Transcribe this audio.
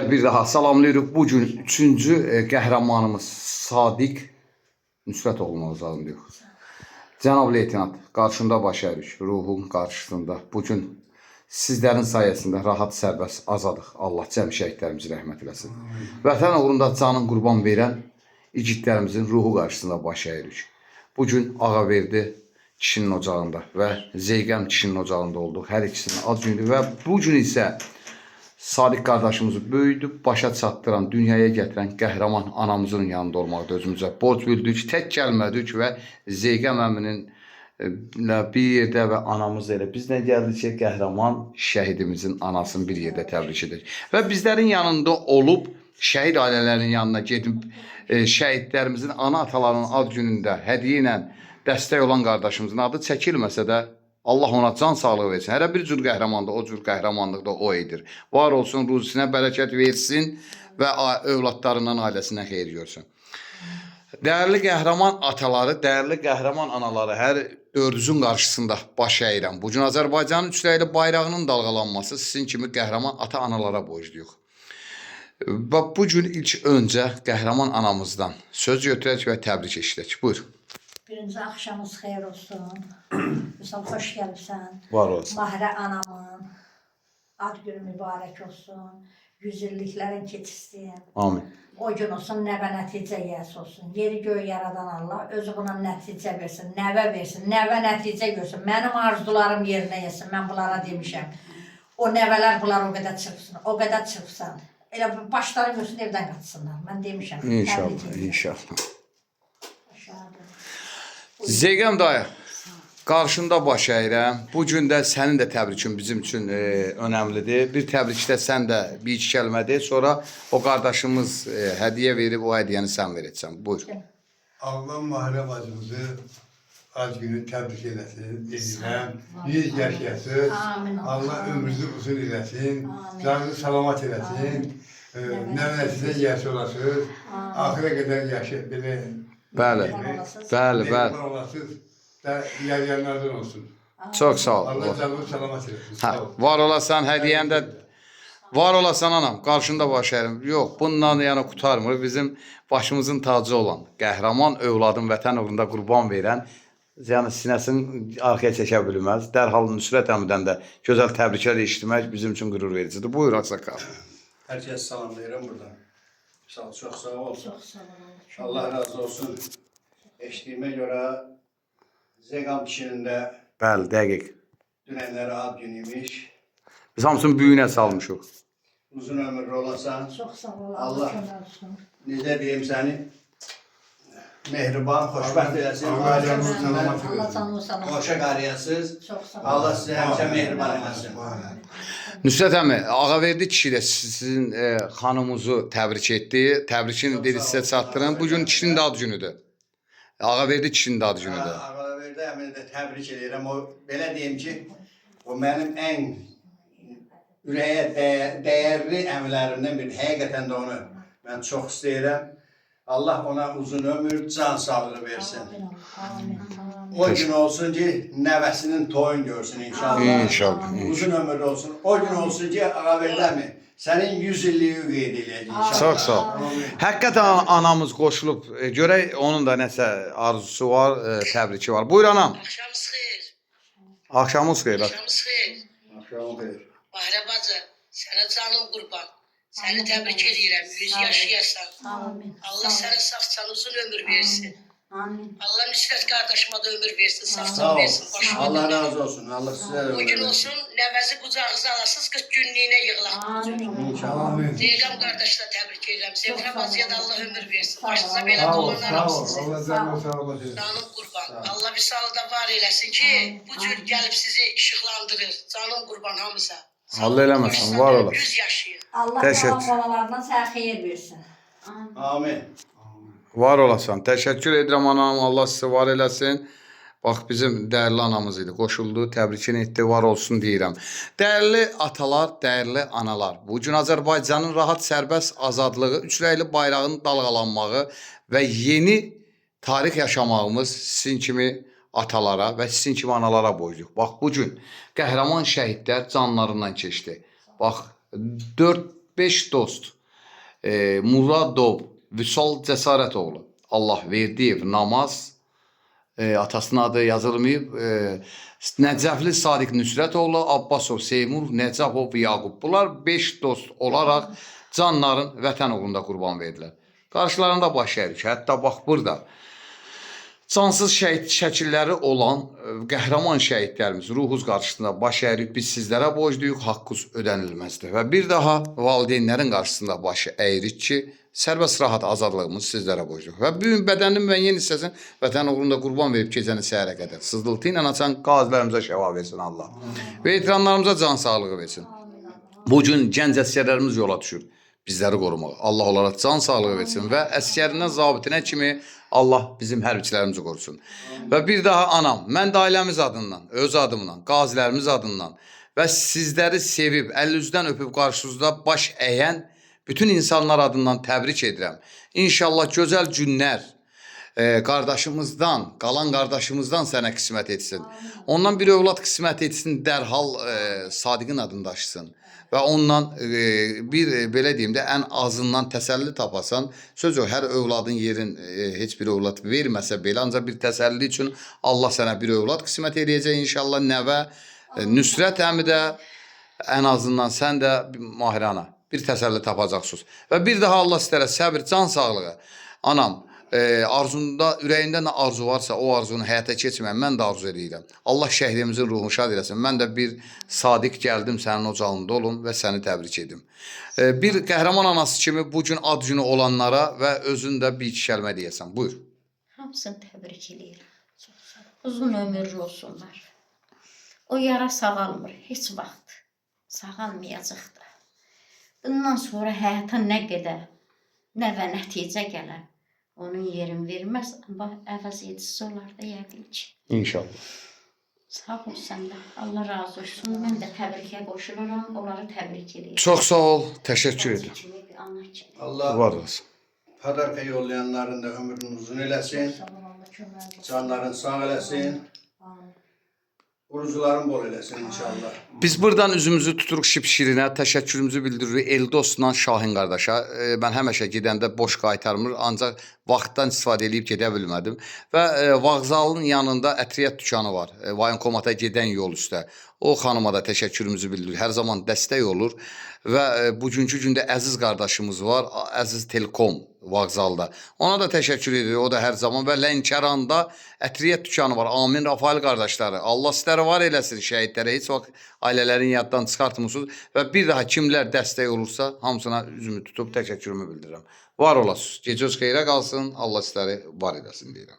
Bir daha salamlayırıq. Bugün üçüncü qəhrəmanımız Sadiq Nüsrət oğluna uzanılıyor. Cənab Leytenant, qarşında baş əyirik, ruhun qarşısında. Bugün sizlərin sayəsində rahat, sərbəst, azadıq. Allah cəm şəhidlərimizi rəhmət eləsin. Vətən uğrunda canın qurban verən igidlərimizin ruhu qarşısında baş əyirik. Bugün Ağaverdi kişinin ocağında və Zeygəm kişinin ocağında olduq. Hər ikisinin ad günüdür və bugün isə Sadiq qardaşımızı böyüdüb, başa çatdıran, dünyaya gətirən qəhrəman anamızın yanında olmaqda özümüzə borc bildik, tək gəlmədik və Zeygəm əminin bir yerdə və anamız elə bizlə gəldik ki, qəhrəman şəhidimizin anasını bir yerdə təbrik edirik. Və bizlərin yanında olub, şəhid ailələrinin yanına gedib, şəhidlərimizin, ana atalarının ad günündə hədiyyə ilə dəstək olan qardaşımızın adı çəkilməsə də, Allah ona can sağlığı versin. Hər bir cür qəhrəmanda, o cür qəhrəmanlıqda o edir. Var olsun, ruzisinə bərəkət versin və övladlarından, ailəsinə xeyir görsün. Dəyərli qəhrəman ataları, dəyərli qəhrəman anaları, hər dördüzün qarşısında baş əyirəm. Bugün Azərbaycanın üçrəyli bayrağının dalğalanması sizin kimi qəhrəman ata-analara borcluyuq. Və bugün ilk öncə qəhrəman anamızdan söz götürək və təbrik eşidək. Buyur. Birinci axşamınız xeyir olsun. Misal, xoş gəlibsən. Var olsun. Mahirə anamın ad günü mübarək olsun. Yüzilliklərin keçsin. Amin. O gün olsun, nəvə nəticə yiyəsi olsun. Yeri göğü yaradan Allah özü buna nəticə versin, nəvə versin, nəvə nəticə görsün. Mənim arzularım yerinə yesin, mən bunlara demişəm. O nəvələr bunlar o qədər çırpsın, o qədər çırpsın. Elə başları görsün, evdən qaçsınlar. Mən demişəm. İnşallah, inşallah. Zeygəm dayı, qarşında baş əyirəm. Bugün də sənin də təbrikin bizim üçün önəmlidir. Bir təbrikdə sən də bir iki kəlmə de, sonra o qardaşımız hədiyyə verib, o hədiyyəni sən verəcəksən. Buyur. Allah Mahirə bacımızı ad günü təbrik eləsin, edirəm. 100 yaşayasın. Allah ömrünüzü uzun eləsin. Canınızı salamat eləsin. Nəvəsinizə yiyəsi olasınız. Axıra qədər yaşayıb belə. Bəli, bəli, bəli. Yəryanlardan olsun. Çox sağ ol. Allah canını salamat eləsin. Hə, var olasan hədiyyən də, var olasan anam, qarşında baş əyirəm. Yox, bundan yəni qutarmır. Bizim başımızın tacı olan, qəhrəman övladın vətən uğrunda qurban verən, yəni sinəsini arxaya çəkə bilməz. Dərhal Nüsrət əmidən də gözəl təbriklər eşitmək bizim üçün qürur vericidir. Buyur, Ağsaqqal. Hər kəs salamlayıram buradan. Sağ ol, çox sağ ol. Çox sağ olun. Allah razı olsun. Eşitdiyimə görə Zeygam kişinin də Bəli, dəqiq. dünənləri ad günüymüş. Biz hamısını büyüyünə salmışıq. Uzun ömürlü olasan. Çox sağ ol. Allah Allah kömək olsun. necə deyim səni, mehriban, xoşbəxt eləsin. Allah canını salamat Allah eləsin. canını salamat. Qoşa qarıyasız. Çox sağ ol. Allah sizə həmişə mehriban eləsin. Nüsrət əmi, Ağaverdi kişi də sizin xanımınızı təbrik etdi. Təbrikin dedi sizə çatdırın. Bugün kişinin də ad günüdür. Ağaverdi kişinin də ad günüdür. Ağaverdi əmini də təbrik edirəm. O, belə deyim ki, o mənim ən ürəyə dəyərli əmlərimdən biri. Həqiqətən də onu mən çox istəyirəm. Allah ona uzun ömür, can sağlığı versin. Amin. O gün olsun ki, nəvəsinin toyun görsün inşallah. İnşallah. Uzun ömürlü olsun. O gün olsun ki, Ağaverdi sənin 100 illiyi qeyd eləyəcək inşallah. Çox sağ ol. Həqiqətən anamız qoşulub. Görək onun da nəsə arzusu var, təbriki var. Buyur anam. Axşamınız xeyir. Axşamınız xeyir. Axşamınız xeyir. Axşamın xeyir. Mahirə bacı, sənə canım qurban. Səni təbrik edirəm. 100 yaşayasan. Amin. Allah sənə sağ-can uzun ömür versin. Amin. Allah Nüsrət qardaşıma da ömür versin, Sağ sağ-can ol. versin. Başına Allah dönün. razı olsun. Allah sizə ömür Bugün versin. olsun, nəvəzi qucağınıza alasınız, 40 günlüyünə yığılaq. Amin. İnşallah. Zeygam qardaşla təbrik edirəm. Zemrə bacıya da Allah ömür versin. Başınıza belə Sağ ol, dolanlar sağ ol. olsun. Allah canını salamat eləsin. Canım qurban. Allah bir sağlıqda var eləsin ki, bu cür gəlib sizi işıqlandırır. Canım qurban hamıza. Allah eləməsin, var olasın. 100 yaşayın. Allah Təşəkkür. qalan balalarına sənə xeyir versin. Amin. Var olasan. Təşəkkür edirəm anam. Allah sizi var eləsin. Bax, bizim dəyərli anamız idi. Qoşuldu, təbrikini etdi, var olsun deyirəm. Dəyərli atalar, dəyərli analar. Bugün Azərbaycanın rahat, sərbəst azadlığı, üçrəyli bayrağının dalğalanmağı və yeni tarix yaşamağımız sizin kimi atalara və sizin kimi analara borcluyuq. Bax, bugün qəhrəman şəhidlər canlarından keçdi. Bax, 4 5 dost. Muradov Vüsal Cəsarətoğlu, Allah Verdiyev Namaz, atasının adı yazılmayıb. Nəcəfli Sadiq Nüsrətoğlu, Abbasov Seymur, Nəcəfov Yaqub. Bunlar 5 dost olaraq canların vətən uğrunda qurban verdilər. Qarşılarında baş əyirik. Hətta bax burada cansız şəhid şəkilləri olan qəhrəman şəhidlərimiz ruhuz qarşısında baş əyirik. Biz sizlərə borcluyuq, haqqınız ödənilməzdir. Və bir daha valideynlərin qarşısında baş əyirik ki, sərbəst rahat azadlığımız sizlərə borcluyuq. Və bu gün bədənin müəyyən hissəsini vətən uğrunda qurban verib gecəni səhərə qədər sızıltı ilə açan qazilərimizə şəfa versin Allah. Və veteranlarımıza can sağlığı versin. Bugün gənc əsgərlərimiz yola düşür bizləri qorumağa. Allah onlara can sağlığı versin və əsgərindən zabitinə kimi Allah bizim hərbiçilərimizi qorusun. Və bir daha anam, mən də ailəmiz adından, öz adımdan, qazilərimiz adından və sizləri sevib, əlinizdən öpüb qarşınızda baş əyən bütün insanlar adından təbrik edirəm. İnşallah gözəl günlər qardaşımızdan, qalan qardaşımızdan sənə qismət etsin. Ondan bir övlad qismət etsin, dərhal Sadiqin adını daşısın. Və ondan bir belə deyim də ən azından təsəlli tapasan, söz o hər övladın yerin heç bir övlad verməsə belə, ancaq bir təsəlli üçün Allah sənə bir övlad qismət edəcək inşallah. Nəvə Nüsrət əmi də ən azından sən də Mahirana bir təsəlli tapacaqsınız. Və bir daha Allah sizlərə səbir, can sağlığı. Anam, arzunda, ürəyində nə arzu varsa o arzunu həyata keçməyən mən də arzu edirəm. Allah şəhidimizin ruhunu şad eləsin. Mən də bir sadiq gəldim sənin ocağında olum və səni təbrik edim. Bir qəhrəman anası kimi bugün ad günü olanlara və özün də bir iki kəlmə deyəsən. Buyur. Hamısını təbrik edirəm. Uzun ömürlü olsunlar. O yara sağalmır heç vaxt. Sağalmayacaqdır. Bundan sonra həyata nə qədər nə və nəticə gələr. Onun yerin verməz, amma əvəz edicisi olar da yəqin ki. İnşallah. Sağ ol sən də. Allah razı olsun. Mən də təbrikə qoşuluram. Onları təbrik edirəm. Çox sağ ol. Təşəkkür edirəm. Allah Var olasın. padarka yollayanların da ömrünü uzun eləsin. Canların sağ eləsin. Urucuların bol eləsin inşallah. Biz buradan üzümüzü tuturuq Şipşirinə, təşəkkürümüzü bildiririk Eldosla Şahin qardaşa. Mən həmişə gedəndə boş qaytarmır, ancaq vaxtdan istifadə edib gedə bilmədim. Və vağzalın yanında ətriyyat dükanı var, Vaynkomata gedən yol üstə. O xanıma da təşəkkürümüzü bildiririk, hər zaman dəstək olur. Və bugünkü gündə əziz qardaşımız var, Əziz Telekom vağzalda. Ona da təşəkkür edirik, o da hər zaman. Və Lənkəranda ətriyyat dükanı var, Amin Rafael qardaşları. Allah sizləri var eləsin şəhidlərə, heç vaxt ailələrin yaddan çıxartmırsınız. Və bir daha kimlər dəstək olursa, hamısına üzümü tutub təşəkkürümü bildirirəm. Var olasınız, gecəniz xeyrə qalsın, Allah sizləri var eləsin deyirəm.